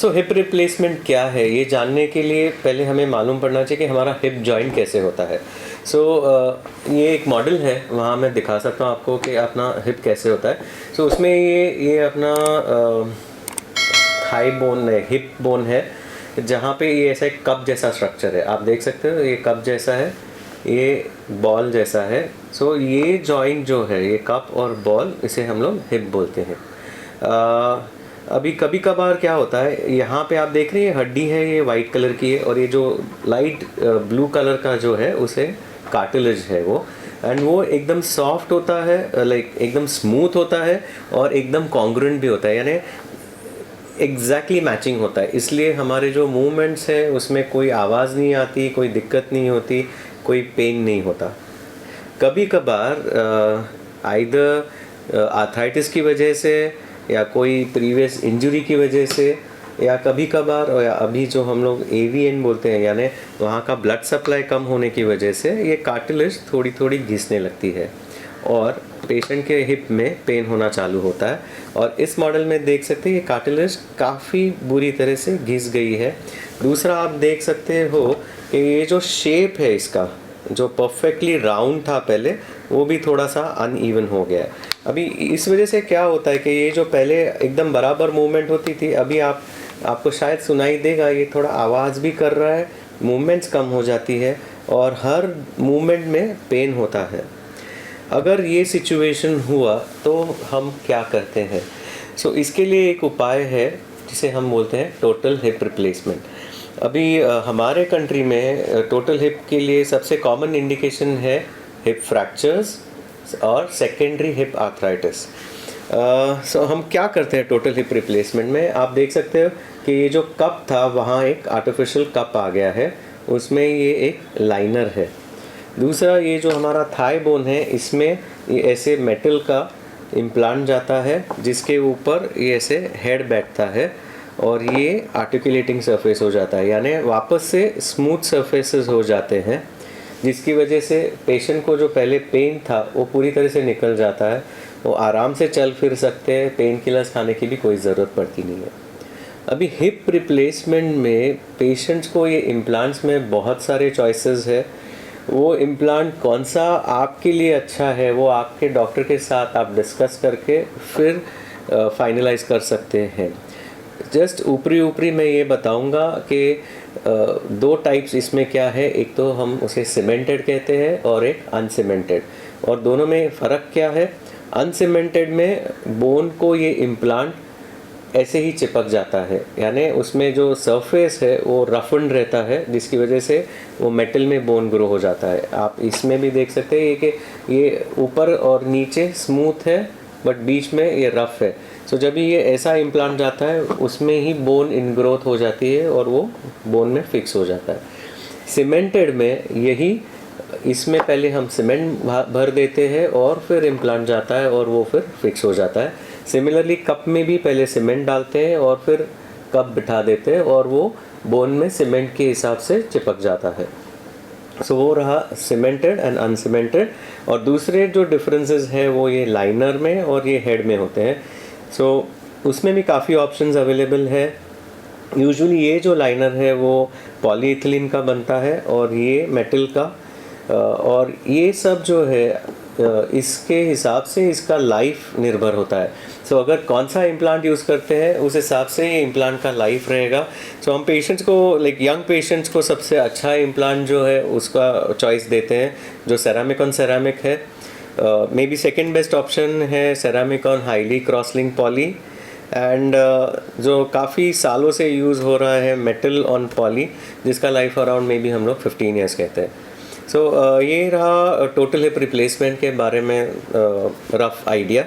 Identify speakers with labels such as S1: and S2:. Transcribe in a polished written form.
S1: सो hip replacement क्या है, ये जानने के लिए पहले हमें मालूम पड़ना चाहिए कि हमारा हिप जॉइंट कैसे होता है। सो ये एक मॉडल है, वहाँ मैं दिखा सकता हूँ आपको कि अपना हिप कैसे होता है। सो उसमें ये अपना थाई बोन है, हिप बोन है, जहाँ पे ये ऐसा एक कप जैसा स्ट्रक्चर है, आप देख सकते हो ये कप जैसा है, ये बॉल जैसा है। सो ये जॉइंट जो है, ये कप और बॉल, इसे हम लोग हिप बोलते हैं। अभी कभी कभार क्या होता है, यहाँ पे आप देख रहे हैं हड्डी है, ये वाइट कलर की है, और ये जो लाइट ब्लू कलर का जो है उसे कार्टिलेज है वो, एंड वो एकदम सॉफ्ट होता है, लाइक एकदम स्मूथ होता है और एकदम कॉन्ग्रुएंट भी होता है, यानी एग्जैक्टली मैचिंग होता है। इसलिए हमारे जो मूवमेंट्स हैं उसमें कोई आवाज़ नहीं आती, कोई दिक्कत नहीं होती, कोई पेन नहीं होता। कभी कभार आइदर आर्थराइटिस की वजह से या कोई प्रीवियस इंजरी की वजह से, या कभी कभार, या अभी जो हम लोग AVN बोलते हैं, यानी वहाँ का ब्लड सप्लाई कम होने की वजह से ये कार्टिलेज थोड़ी थोड़ी घिसने लगती है और पेशेंट के हिप में पेन होना चालू होता है। और इस मॉडल में देख सकते हैं ये कार्टिलेज काफ़ी बुरी तरह से घिस गई है। दूसरा आप देख सकते हो कि ये जो शेप है इसका, जो परफेक्टली राउंड था पहले, वो भी थोड़ा सा अनइवन हो गया है। अभी इस वजह से क्या होता है कि ये जो पहले एकदम बराबर मूवमेंट होती थी, अभी आपको शायद सुनाई देगा ये थोड़ा आवाज़ भी कर रहा है, मूवमेंट्स कम हो जाती है और हर मूवमेंट में पेन होता है। अगर ये सिचुएशन हुआ तो हम क्या करते हैं? सो इसके लिए एक उपाय है जिसे हम बोलते हैं टोटल हिप रिप्लेसमेंट। अभी हमारे कंट्री में टोटल हिप के लिए सबसे कॉमन इंडिकेशन है हिप फ्रैक्चर्स और सेकेंडरी हिप आर्थराइटिस। सो हम क्या करते हैं टोटल हिप रिप्लेसमेंट में? आप देख सकते हो कि ये जो कप था वहाँ एक आर्टिफिशियल कप आ गया है, उसमें ये एक लाइनर है। दूसरा, ये जो हमारा थाई बोन है, इसमें ये ऐसे मेटल का इम्प्लांट जाता है जिसके ऊपर ये ऐसे हेड बैठता है और ये आर्टिकुलेटिंग सरफेस हो जाता है, यानी वापस से स्मूथ सरफेसेस हो जाते हैं, जिसकी वजह से पेशेंट को जो पहले पेन था वो पूरी तरह से निकल जाता है, वो आराम से चल फिर सकते हैं, पेन किलर्स खाने की भी कोई ज़रूरत पड़ती नहीं है। अभी हिप रिप्लेसमेंट में पेशेंट्स को ये इम्प्लांट्स में बहुत सारे चॉइसेस है। वो इम्प्लांट कौन सा आपके लिए अच्छा है वो आपके डॉक्टर के साथ आप डिस्कस करके फिर फाइनलाइज कर सकते हैं। जस्ट ऊपरी मैं ये बताऊंगा कि दो टाइप्स इसमें क्या है, एक तो हम उसे सीमेंटेड कहते हैं और एक अनसीमेंटेड, और दोनों में फ़र्क क्या है? अनसीमेंटेड में बोन को ये इम्प्लांट ऐसे ही चिपक जाता है, यानी उसमें जो सरफेस है वो रफन्ड रहता है, जिसकी वजह से वो मेटल में बोन ग्रो हो जाता है। आप इसमें भी देख सकते हैं कि ये ऊपर और नीचे स्मूथ है बट बीच में ये रफ़ है। सो जब ये ऐसा इम्प्लांट जाता है उसमें ही बोन इनग्रोथ हो जाती है और वो बोन में फिक्स हो जाता है। सीमेंटेड में यही, इसमें पहले हम सीमेंट भर देते हैं और फिर इम्प्लांट जाता है और वो फिर फिक्स हो जाता है। सिमिलरली कप में भी पहले सीमेंट डालते हैं और फिर कप बिठा देते हैं और वो बोन में सीमेंट के हिसाब से चिपक जाता है। सो वो रहा सीमेंटेड एंड अनसीमेंटेड। और दूसरे जो डिफरेंसेस हैं वो ये लाइनर में और ये हेड में होते हैं। सो उसमें भी काफ़ी ऑप्शंस अवेलेबल है। यूजुअली ये जो लाइनर है वो पॉलीइथिलीन का बनता है और ये मेटल का, और ये सब जो है इसके हिसाब से इसका लाइफ निर्भर होता है। सो अगर कौन सा इम्प्लांट यूज़ करते हैं उस हिसाब से ये इम्प्लांट का लाइफ रहेगा। सो हम पेशेंट्स को, लाइक यंग पेशेंट्स को, सबसे अच्छा इम्प्लांट जो है उसका चॉइस देते हैं जो सेरामिक ऑन सेरामिक है। May be second best option है ceramic on highly cross link poly, and जो काफ़ी सालों से यूज़ हो रहा है मेटल ऑन पॉली, जिसका लाइफ अराउंड मे बी हम लोग 15 ईयर्स कहते हैं। सो ये रहा टोटल हिप रिप्लेसमेंट के बारे में रफ आइडिया।